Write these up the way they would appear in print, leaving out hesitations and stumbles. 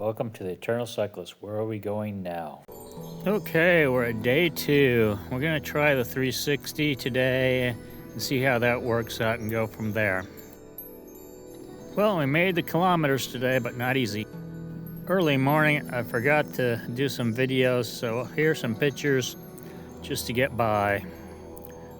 Welcome to the Eternal Cyclist. Where are we going now? Okay, we're at day 2. We're going to try the 360 today and see how that works out and go from there. Well, we made the kilometers today, but not easy. Early morning, I forgot to do some videos, so here's some pictures just to get by.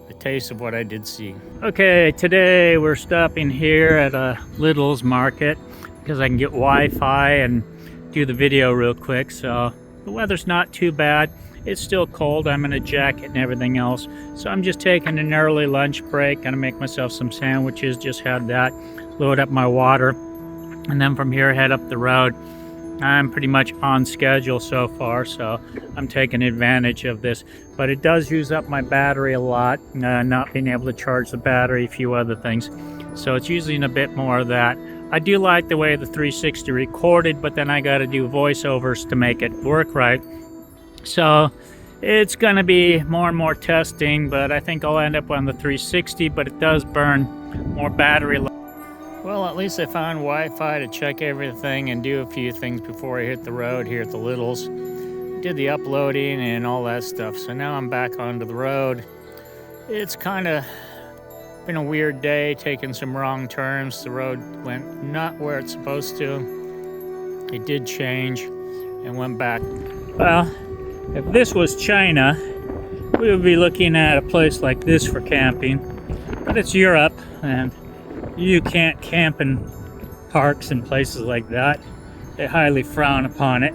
A taste of what I did see. Okay, today we're stopping here at a Lidl's market because I can get Wi-Fi and do the video real quick. So the weather's not too bad. It's still cold. I'm in a jacket and everything else. So I'm just taking an early lunch break. Gonna make myself some sandwiches. Just had that. Load up my water. And then from here, head up the road. I'm pretty much on schedule so far, so I'm taking advantage of this. But it does use up my battery a lot, not being able to charge the battery, a few other things. So it's using a bit more of that. I do like the way the 360 recorded, but then I got to do voiceovers to make it work right. So it's going to be more and more testing, but I think I'll end up on the 360, but it does burn more battery. Well, at least I found Wi-Fi to check everything and do a few things before I hit the road here at the Lidl's. Did the uploading and all that stuff. So now I'm back onto the road. It's kind of been a weird day, taking some wrong turns. The road went not where it's supposed to. It did change and went back. Well, if this was China, we would be looking at a place like this for camping. But it's Europe, and you can't camp in parks and places like that. They highly frown upon it.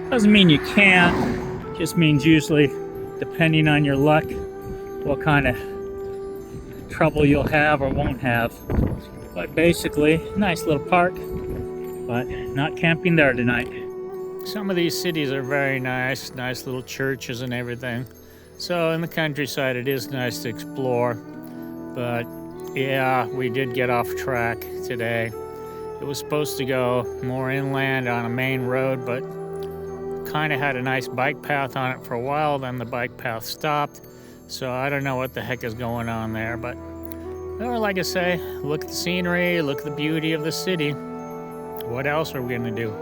Doesn't mean you can't, just means usually, depending on your luck, what kind of trouble you'll have or won't have. But basically, nice little park, but not camping there tonight. Some of these cities are very nice little churches and everything. So in the countryside, it is nice to explore, but yeah, we did get off track today. It was supposed to go more inland on a main road, but kind of had a nice bike path on it for a while, then the bike path stopped. So I don't know what the heck is going on there, but like I say, look at the scenery, look at the beauty of the city. What else are we gonna do?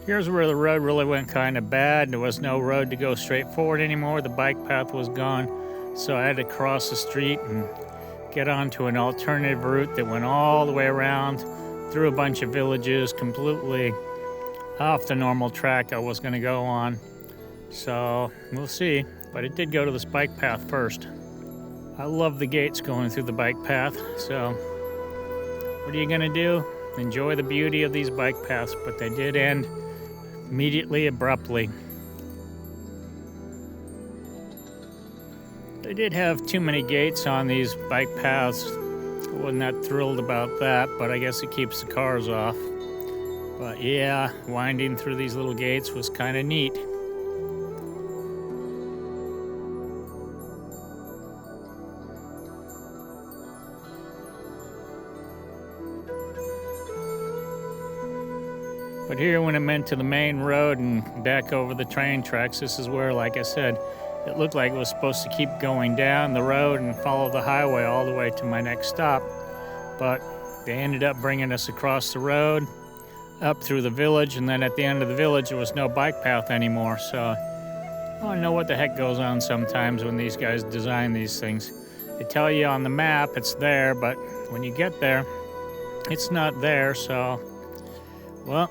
Here's where the road really went kind of bad. There was no road to go straight forward anymore. The bike path was gone. So I had to cross the street and get onto an alternative route that went all the way around through a bunch of villages, completely off the normal track I was going to go on. So we'll see. But it did go to this bike path first. I love the gates going through the bike path. So what are you going to do? Enjoy the beauty of these bike paths, but they did end immediately, abruptly. They did have too many gates on these bike paths. I wasn't that thrilled about that, but I guess it keeps the cars off. But yeah, winding through these little gates was kind of neat. But here when it went to the main road and back over the train tracks, this is where, like I said, it looked like it was supposed to keep going down the road and follow the highway all the way to my next stop. But they ended up bringing us across the road, up through the village, and then at the end of the village there was no bike path anymore. So I don't know what the heck goes on sometimes when these guys design these things. They tell you on the map it's there, but when you get there, it's not there. So well,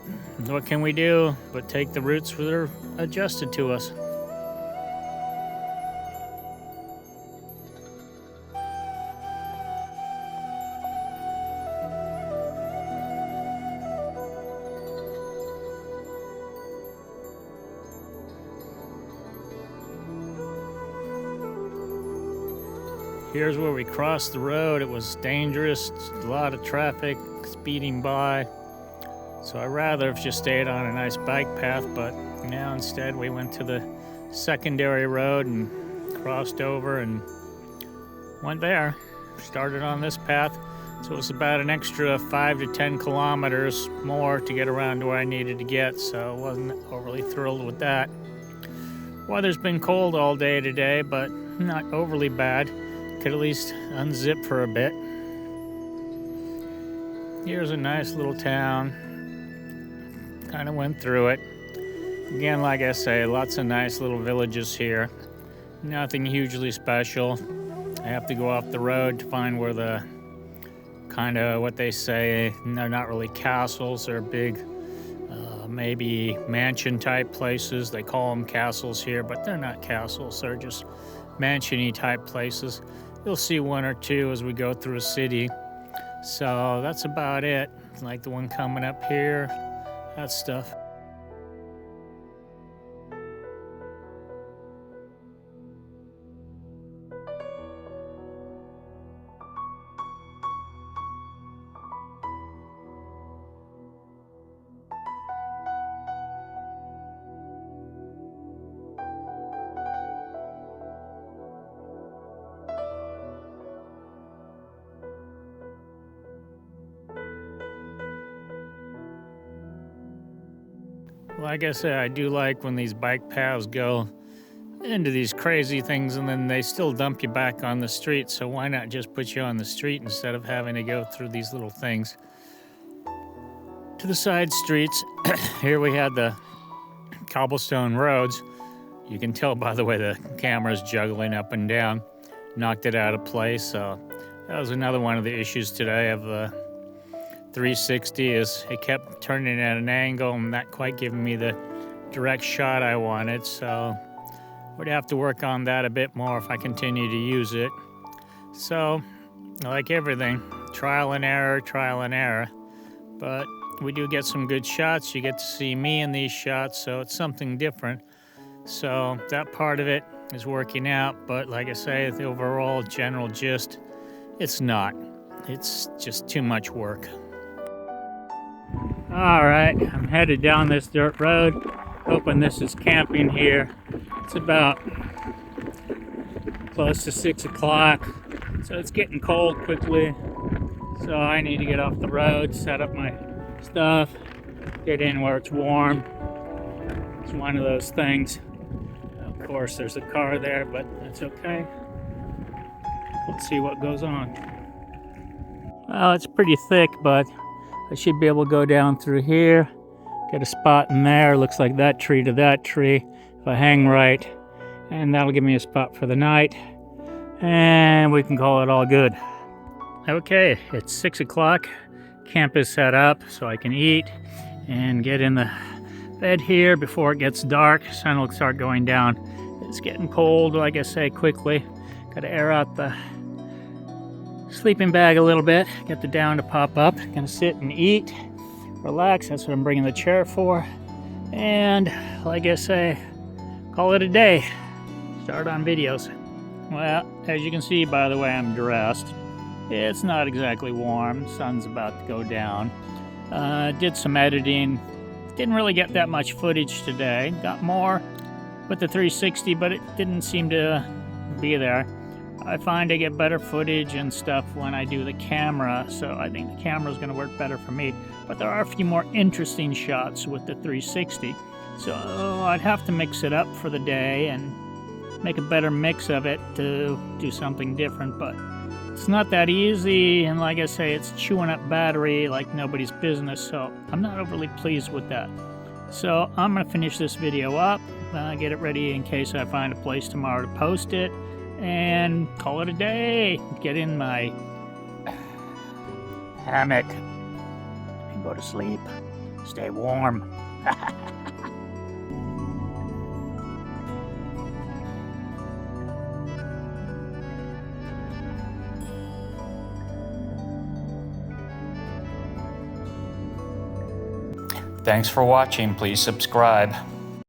what can we do but take the routes that are adjusted to us? Here's where we crossed the road. It was dangerous, a lot of traffic speeding by. So I'd rather have just stayed on a nice bike path, but now instead we went to the secondary road and crossed over and went there. Started on this path, so it was about an extra 5 to 10 kilometers more to get around to where I needed to get, so I wasn't overly thrilled with that. Weather's been cold all day today, but not overly bad. Could at least unzip for a bit. here's a nice little town. Kind of went through it. Again, like I say, lots of nice little villages here. Nothing hugely special. I have to go off the road to find where the kind of what they say, they're not really castles, they're big, maybe mansion type places. They call them castles here, but they're not castles, they're just mansion-y type places. You'll see one or two as we go through a city. So that's about it. Like the one coming up here, that stuff. Like I said, I do like when these bike paths go into these crazy things and then they still dump you back on the street. So why not just put you on the street instead of having to go through these little things? To the side streets, here we had the cobblestone roads. You can tell by the way the camera's juggling up and down. Knocked it out of place. So that was another one of the issues today of the 360 is it kept turning at an angle and not quite giving me the direct shot I wanted. So would have to work on that a bit more if I continue to use it. So like everything, trial and error, but we do get some good shots. You get to see me in these shots, so it's something different. So that part of it is working out, but like I say, the overall general gist, it's not. It's just too much work. All right, I'm headed down this dirt road, hoping this is camping here. It's about close to 6 o'clock, so it's getting cold quickly. So I need to get off the road, set up my stuff, get in where it's warm. It's one of those things. Of course, there's a car there, but that's okay. Let's see what goes on. Well, it's pretty thick, but I should be able to go down through here, get a spot in there. Looks like that tree to that tree, if I hang right, and that'll give me a spot for the night, and we can call it all good. Okay, it's 6 o'clock. Camp is set up so I can eat and get in the bed here before it gets dark. Sun will start going down. It's getting cold, like I say, quickly. Got to air out the sleeping bag a little bit, get the down to pop up. Gonna sit and eat, relax. That's what I'm bringing the chair for. And like I say, call it a day. Start on videos. Well, as you can see by the way I'm dressed, it's not exactly warm. Sun's about to go down. Did some editing. Didn't really get that much footage today. Got more with the 360, but it didn't seem to be there. I find I get better footage and stuff when I do the camera, so I think the camera is going to work better for me. But there are a few more interesting shots with the 360, so I'd have to mix it up for the day and make a better mix of it to do something different. But it's not that easy, and like I say, it's chewing up battery like nobody's business, so I'm not overly pleased with that. So I'm going to finish this video up, get it ready in case I find a place tomorrow to post it, and call it a day. Get in my hammock and go to sleep. Stay warm. Thanks for watching. Please subscribe.